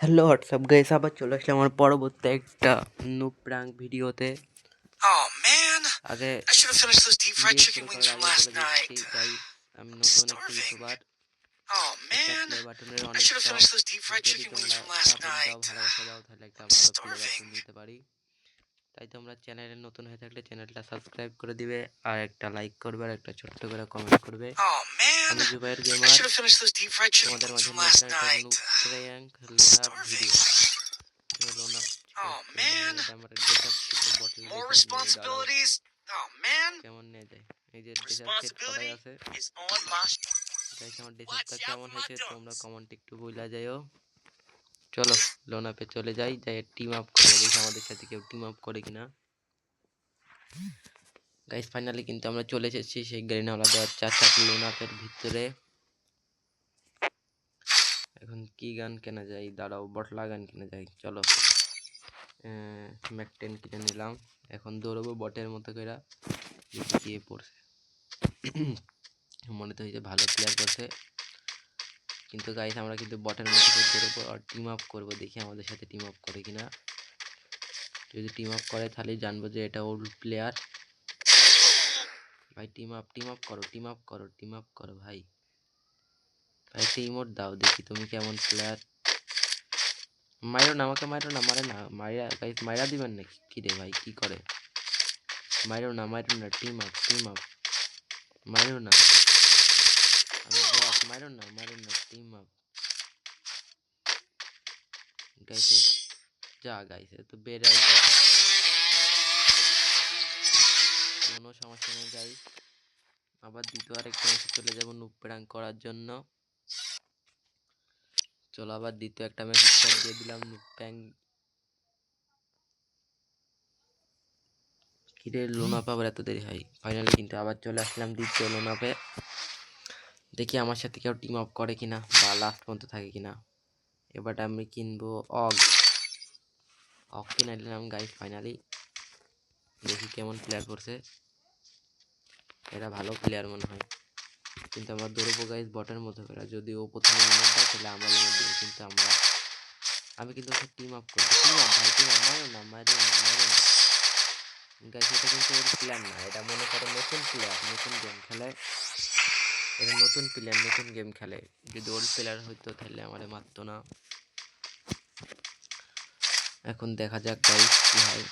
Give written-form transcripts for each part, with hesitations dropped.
Hello WhatsApp guys, আবার চলে আসলাম আমার পরবর্তী একটা নুব প্র্যাঙ্ক ভিডিওতে। Oh man, আগে I should have finished those deep fried video chicken শুরু wings করার from আগে last বলে night. দিচ্ছি গাইস, আমি I'm নতুন একটা starving. ইউটিউবার। Oh একটা man, প্লে বাটনের I অনেক should have শখ। finished those deep fried যদি chicken wings তোমরা from last সাপোর্ট দাও, night. ভালোবাসা দাও, তাহলে একটা I'm ভালো প্লে starving. বাটন দিতে পারি। তাই তোমরা চ্যানেলে নতুন হয়ে থাকলে চ্যানেলটা সাবস্ক্রাইব করে দিবে, আর একটা লাইক করবে, আর একটা ছোট্ট করে কমেন্ট করবে। Oh man, আমি Zubair I gamer should have finished those deep fried chicken তোমাদের wings মাঝে from নিয়ে last আসলাম একটা night. নুব প্র্যাঙ্ক I'm লোনা starving. ভিডিও। লোনা Oh লোনা man, এটা আমার ডেসাপ সেটের বটল more ডেসাপ নেই, দাঁড়াও responsibilities. Oh man, কেমন নিয়ে যায়। এই যে ডেসাপ সেট করাই responsibility আছে is on my. গাইস, আমার Watch ডেসাপটা out কেমন for my হয়েছে তোমরা dunks. কমেন্ট একটু বইলা যাইও। চলো লোনাপে চলে যাই, যাই টিম আপ করবো, দেখি আমাদের সাথে কেউ টিম আপ করে কিনা। গাইস ফাইনালি কিন্তু আমরা চলে এসেছি সেই গ্রিনওয়ালা দেওয়ার চাচাক লোনাপের ভিতরে। এখন কি গান কেনা যায়, দাঁড়াও বটলা গান কিনা যায়। চলো ম্যাক 10 কিনে নিলাম। এখন দৌড়বো বটের মতো করে, দেখি কে পড়ছে। মনে তো হয়েছে ভালো প্লেয়ার পড়ছে, কিন্তু গাইস আমরা কিন্তু বটের মতো করে দৌড়বো আর টিম আপ করবো, দেখি আমাদের সাথে টিম আপ করে কিনা। যদি টিম আপ করে তাহলে জানবো যে এটা ওল্ড প্লেয়ার। ভাই টিম আপ করো, টিম আপ করো, টিম আপ করো ভাই। ভাই একটা ইমোট দাও, দেখি তুমি কেমন প্লেয়ার। মাইরো না আমাকে, মাইরো না, মারে না, মাইরা গাইস মাইরা দিবেন নাকি কি রে ভাই, কি করে? মাইরো না, মাইরো না, টিম আপ, টিম আপ, মাইরো না, আমি বস, মাইরো না, মাইরো না, টিম আপ গাইস। যা গাইস তো বেড়াই, কোনো সমস্যা নেই গাইস। আবার দ্বিতীয় আরেকটা ম্যাচে চলে যাবো নুব প্র্যাঙ্ক করার জন্য। চলো আবার দ্বিতীয় একটা ম্যাচ স্টার্ট দিয়ে দিলাম নুব প্র্যাঙ্ক। কিরে লোনাপে আবার এত দেরি হয়। ফাইনালি কিন্তু আবার চলে আসলাম দ্বিতীয় লোনাপে, দেখি আমার সাথে কেউ টিম আপ করে কিনা বা লাস্ট পর্যন্ত থাকে কিনা। এবার আমি কিনবো অগ কিনে নিলাম গাইস ফাইনালি। দেখি কেমন প্লেয়ার করছে, এরা ভালো প্লেয়ার মনে হয়, কিন্তু আমরা দৌড়বো গাইস বটের মতো করে। যদি ও প্রথমে ইমোট দেয় তাহলে আমরা ইমোট দেবো, কিন্তু আমি কিন্তু ওকে টিম আপ করবো। টিম আপ ভাই, টিম আপ, মারো না, মারো না, মারো না গাইস। এটা কিন্তু ওর প্ল্যান না, এটা মনে করো নতুন প্লেয়ার, নতুন গেম খেলে, এটা নতুন প্লেয়ার, নতুন গেম খেলে। যদি ওল্ড প্লেয়ার হইতো তাহলে আমারে মারতো না। এখন দেখা যাক গাইস কি হয়।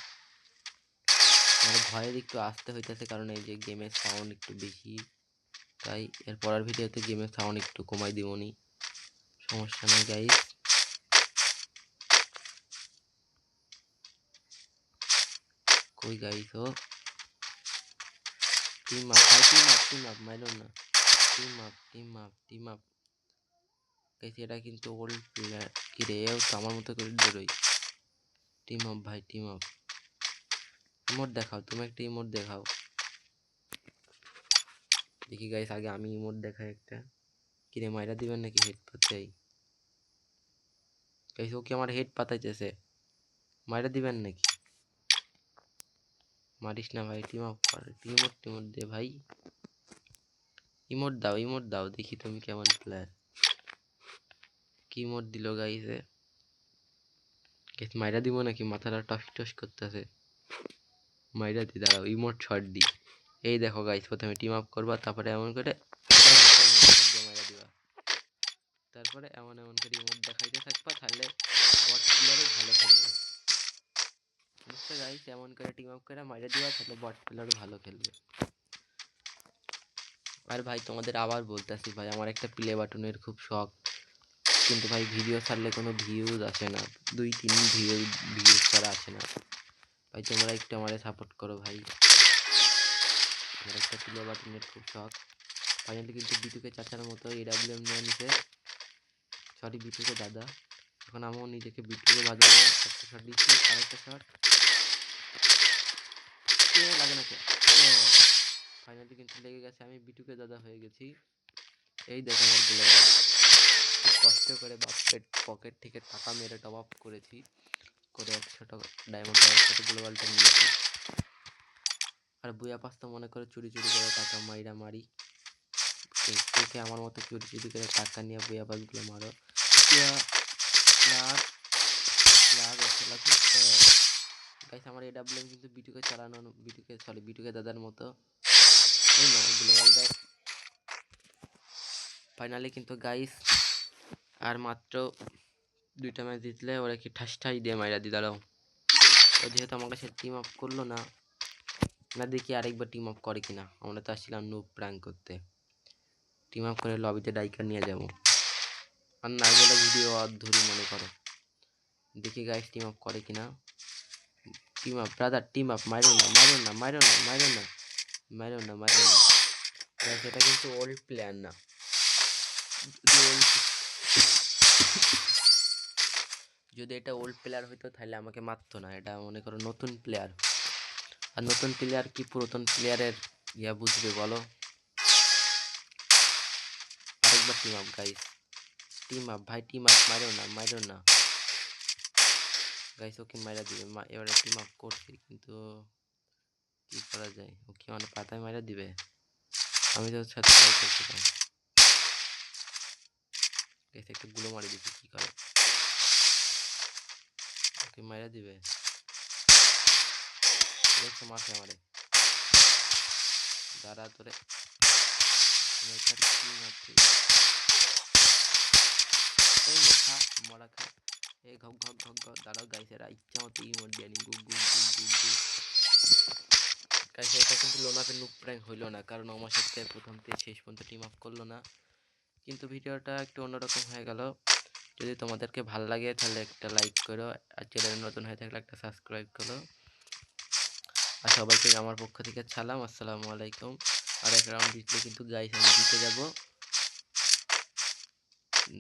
আমার ভয়ের একটু আসতে হইতেছে, কারণ এই যে গেমের সাউন্ড একটু বেশি, তাই এর পরের ভিডিওতে গেমের সাউন্ড একটু কমাই দিবনি, সমস্যা নেই গাইস। কই গাইস ও, টিম আপ ভাই, টিম আপ, টিম আপ, মাইরো না, team up, team up, team up guys. এটা কিন্তু ওল্ড প্লেয়ার, কি রে ও তো আমার মতো করে দৌড়ই। টিম আপ ভাই, টিম আপ, ইমোট দেখাও, তুমি একটা ইমোট দেখাও। দেখি গাইস আগে আমি ইমোট দেখাই একটা। কিরে মাইরা দিবেন নাকি হেড পাতাই গাইস? ও কি আমার হেড পাতাইতেছে, মাইরা দিবেন নাকি? মারিস না ভাই, টিম আপ কর, ইমোট টিমোট দে ভাই, ইমোট দাও, ইমোট দাও, দেখি তুমি কেমন প্লেয়ার। কি ইমোট দিল গাইসে, গাইস মাইরা দিব নাকি? মাথাটা টস টস করতেছে, মাইরা দি, দাঁড়াও ইমোট শট দি। এই দেখো গাইস, প্রথমে টিম আপ করবা, তারপরে এমন করে মাইরা দিবা, তারপরে এমন এমন করে ইমোট দেখাইতে থাকবা, তাহলে বট প্লেয়ারও ভালো খেলবে, বুঝছো গাইস? এমন করে টিম আপ করে মাইরা দিবা, তাহলে বট প্লেয়ারও ভালো খেলবে। আর ভাই তোমাদের আবার বলতেছি ভাই, আমার একটা প্লে বাটনের খুব শখ, কিন্তু ভাই ভিডিও ছাড়লে কোনো ভিউজ আসে না, 2-3 ভিউজ ছাড়া আসে না। ভাই তোমরা একটু আমারে সাপোর্ট করো ভাই, আমার একটা প্লে বাটনের খুব শখ। ফাইনালি কিন্তু বিটুকে চাচার মতো এডাব্লিউএম নিয়ে নিছে, সরি বিটুকে দাদা। এখন আমিও নিজেকে বিটুকে বাজাবো, একটা শট দিচ্ছি, আরেকটা শট লাগে না কে। ফাইনালি কিন্তু লেগে গেছে, আমি বিটুকে দাদা হয়ে গেছি। এই দেখো আমার গুলো, খুব কষ্ট করে বাপের পকেট থেকে টাকা মেরে টপ আপ করেছি, করে 100 টাকা ডায়মন্ড সাথে গ্লোবালটা নিয়েছি। আর বুয়া পাস্তা মনে করে চুরি চুরি করে টাকা মাইরা মারি, কে আমার মতো চুরি চুরি করে টাকা নিয়ে বুয়া পাসগুলো মারো। গাইস আমার এডাব্লিউএম কিন্তু বিটুকে চালানো বিটুকে দাদার মতো। এই না গ্লোবাল দেখ। ফাইনালি কিন্তু গাইস আর মাত্র 2টা ম্যাচ জিতলে ওরা কি ঠাস দিয়ে মাইরা দি দাঁড়াও। ও যেহেতু আমার কাছে টিম আপ করলো না, দেখি আরেকবার টিম আপ করে কিনা। আমরা তো আসছিলাম নুব প্র্যাঙ্ক করতে, টিম আপ করে লবিতে ডাইকার নিয়ে যাবো। আর না গেলে ভিডিও ধরি মনে করো। দেখি গাইস টিম আপ করে কিনা। Team up brother, team up. মারো না গাইস এটা কিন্তু ওল্ড প্লেয়ার না। যদি এটা ওল্ড প্লেয়ার হইতো তাহলে আমাকে মারতো না। এটা মনে করো নতুন প্লেয়ার, আর নতুন প্লেয়ার কি পুরাতন প্লেয়ারের ইয়া বুঝবে বলো। আরেকবার team up guys, team up ভাই, টিম আপ। মারো না গাইস, ওকে মারা দিবে। এবারে টিম আপ করছি কিন্তু কি করা যায়। ও কি মানে পাতায় মারা দিবে? আমি তো ট্রাই করছিলাম গাইস, একটা গুলো মারি দিচ্ছি, কি করে ওকে মারা দিবে। দেখছো মারছে আমারে, দাঁড়া তোরে কি মারছি। এই লেখা মরা খা, এই ঘক ঘক ঘক ঘক। দাঁড়াও গাইস, এরা ইচ্ছা মতো ইমোট দিয়ে নি, গুগ গুগ গুগ গুগ গুগ। গাইস এটা কিন্তু লোনাপে নুব প্র্যাঙ্ক হইলো না, কারণ আমার সাথে প্রথম থেকে শেষ পর্যন্ত টিম আপ করলো না। কিন্তু ভিডিওটা একটু অন্যরকম হয়ে গেল। যদি তোমাদেরকে ভালো লাগে তাহলে একটা লাইক করো, আর চ্যানেল নতুন হয়ে থাকলে একটা সাবস্ক্রাইব করো। আর সবাইকে আমার পক্ষ থেকে সালাম, আসসালামু আলাইকুম। আর এক রাউন্ড জিতলে কিন্তু গাইস আমি জিতে যাব।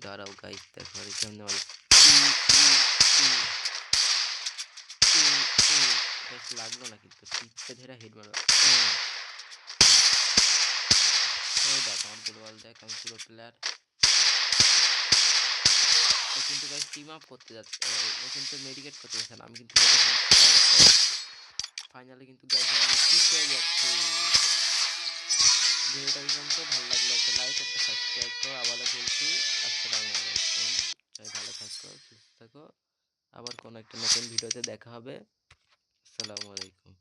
দাঁড়াও গাইস, দেখো কেমনে মারি। লাগলো না কিন্তু, টিপে ধরে হেড মারো। দেখ আমার গ্লোবাল দেখ, আমি পুরো প্লেয়ার। ও কিন্তু গাইস টিম আপ করতে যাচ্ছে, ও কিন্তু মেডিকেট করতে যাচ্ছে না। আমি কিন্তু ফাইনালি কিন্তু গাইস আমি জিত হয়ে যাচ্ছি। ভিডিওটা পর্যন্ত ভালো লাগলে একটা লাইক, একটা সাবস্ক্রাইব করো। আবারও বলছি আসসালামু আলাইকুম। সবাই ভালো থাকো, সুস্থ থাকো। আবার কোনো একটা নতুন ভিডিওতে দেখা হবে। আসসালামু আলাইকুম।